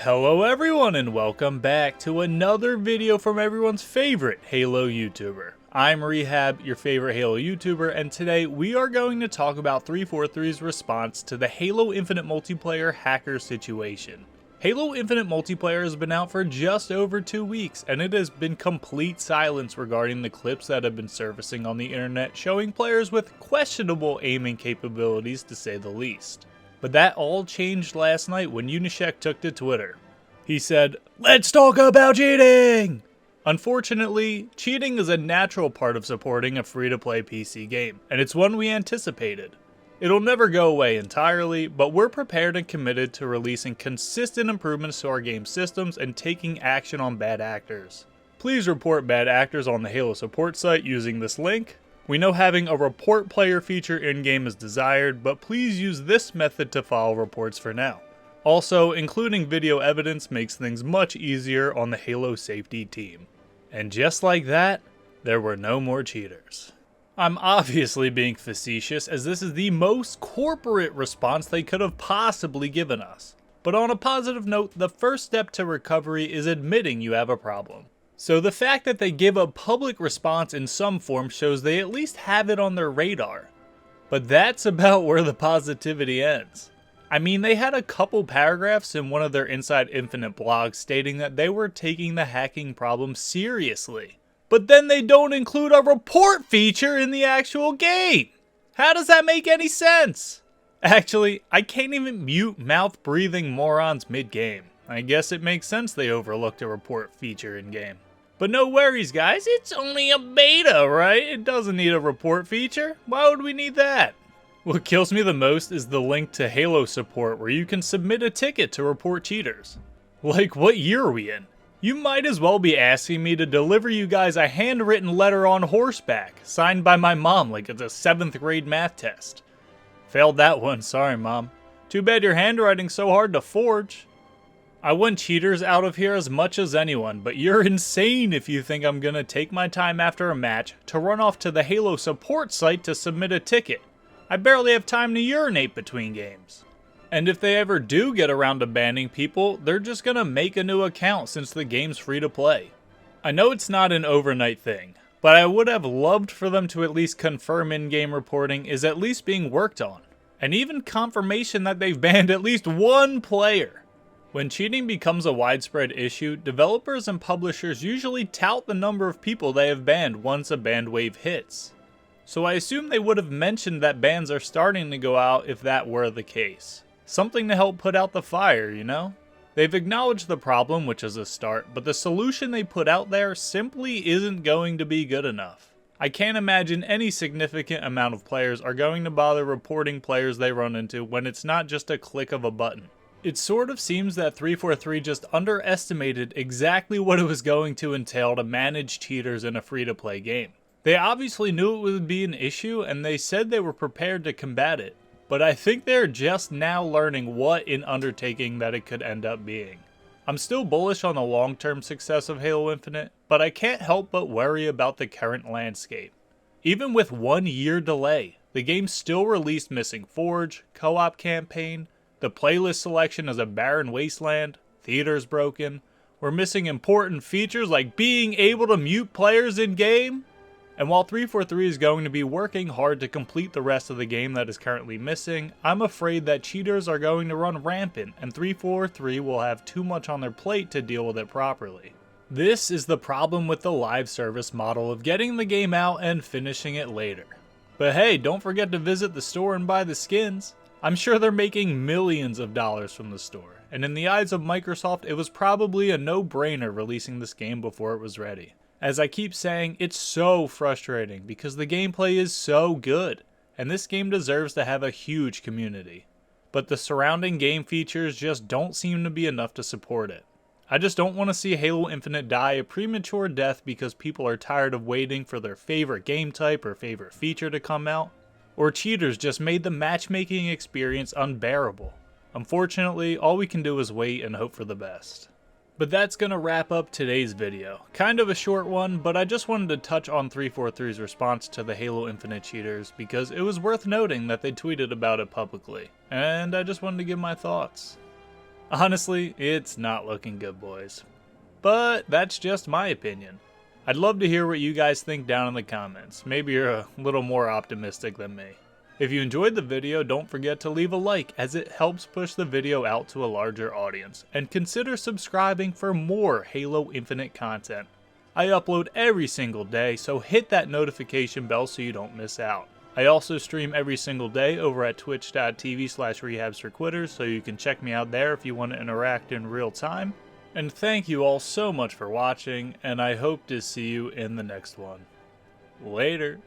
Hello everyone and welcome back to another video from everyone's favorite Halo YouTuber. I'm Rehab, your favorite Halo YouTuber, and today we are going to talk about 343's response to the Halo Infinite multiplayer hacker situation. Halo Infinite multiplayer has been out for just over 2 weeks, and it has been complete silence regarding the clips that have been surfacing on the internet showing players with questionable aiming capabilities, to say the least. But that all changed last night when Unyshek took to Twitter. He said, "Let's talk about cheating!" Unfortunately, cheating is a natural part of supporting a free-to-play PC game, and it's one we anticipated. It'll never go away entirely, but we're prepared and committed to releasing consistent improvements to our game systems and taking action on bad actors. Please report bad actors on the Halo support site using this link. We know having a report player feature in-game is desired, but please use this method to file reports for now. Also, including video evidence makes things much easier on the Halo safety team. And just like that, there were no more cheaters. I'm obviously being facetious, as this is the most corporate response they could have possibly given us. But on a positive note, the first step to recovery is admitting you have a problem. So the fact that they give a public response in some form shows they at least have it on their radar. But that's about where the positivity ends. I mean, they had a couple paragraphs in one of their Inside Infinite blogs stating that they were taking the hacking problem seriously. But then they don't include a report feature in the actual game! How does that make any sense? Actually, I can't even mute mouth-breathing morons mid-game. I guess it makes sense they overlooked a report feature in-game. But no worries guys, it's only a beta, right? It doesn't need a report feature. Why would we need that? What kills me the most is the link to Halo support where you can submit a ticket to report cheaters. Like, what year are we in? You might as well be asking me to deliver you guys a handwritten letter on horseback, signed by my mom like it's a 7th grade math test. Failed that one, sorry mom. Too bad your handwriting's so hard to forge. I want cheaters out of here as much as anyone, but you're insane if you think I'm gonna take my time after a match to run off to the Halo support site to submit a ticket. I barely have time to urinate between games. And if they ever do get around to banning people, they're just gonna make a new account since the game's free to play. I know it's not an overnight thing, but I would have loved for them to at least confirm in-game reporting is at least being worked on, and even confirmation that they've banned at least one player. When cheating becomes a widespread issue, developers and publishers usually tout the number of people they have banned once a ban wave hits. So I assume they would have mentioned that bans are starting to go out if that were the case. Something to help put out the fire, you know? They've acknowledged the problem, which is a start, but the solution they put out there simply isn't going to be good enough. I can't imagine any significant amount of players are going to bother reporting players they run into when it's not just a click of a button. It sort of seems that 343 just underestimated exactly what it was going to entail to manage cheaters in a free-to-play game. They obviously knew it would be an issue and they said they were prepared to combat it, but I think they're just now learning what an undertaking that it could end up being. I'm still bullish on the long-term success of Halo Infinite, but I can't help but worry about the current landscape. Even with 1 year delay, the game still released Missing Forge, co-op campaign, the playlist selection is a barren wasteland, theater's broken, we're missing important features like being able to mute players in-game. And while 343 is going to be working hard to complete the rest of the game that is currently missing, I'm afraid that cheaters are going to run rampant and 343 will have too much on their plate to deal with it properly. This is the problem with the live service model of getting the game out and finishing it later. But hey, don't forget to visit the store and buy the skins. I'm sure they're making millions of dollars from the store, and in the eyes of Microsoft, it was probably a no-brainer releasing this game before it was ready. As I keep saying, it's so frustrating because the gameplay is so good, and this game deserves to have a huge community. But the surrounding game features just don't seem to be enough to support it. I just don't want to see Halo Infinite die a premature death because people are tired of waiting for their favorite game type or favorite feature to come out, or cheaters just made the matchmaking experience unbearable. Unfortunately, all we can do is wait and hope for the best. But that's gonna wrap up today's video. Kind of a short one, but I just wanted to touch on 343's response to the Halo Infinite cheaters because it was worth noting that they tweeted about it publicly, and I just wanted to give my thoughts. Honestly, it's not looking good, boys. But that's just my opinion. I'd love to hear what you guys think down in the comments. Maybe you're a little more optimistic than me. If you enjoyed the video, don't forget to leave a like, as it helps push the video out to a larger audience, and consider subscribing for more Halo Infinite content. I upload every single day, so hit that notification bell so you don't miss out. I also stream every single day over at twitch.tv/rehabsforquitters, so you can check me out there if you want to interact in real time. And thank you all so much for watching, and I hope to see you in the next one. Later.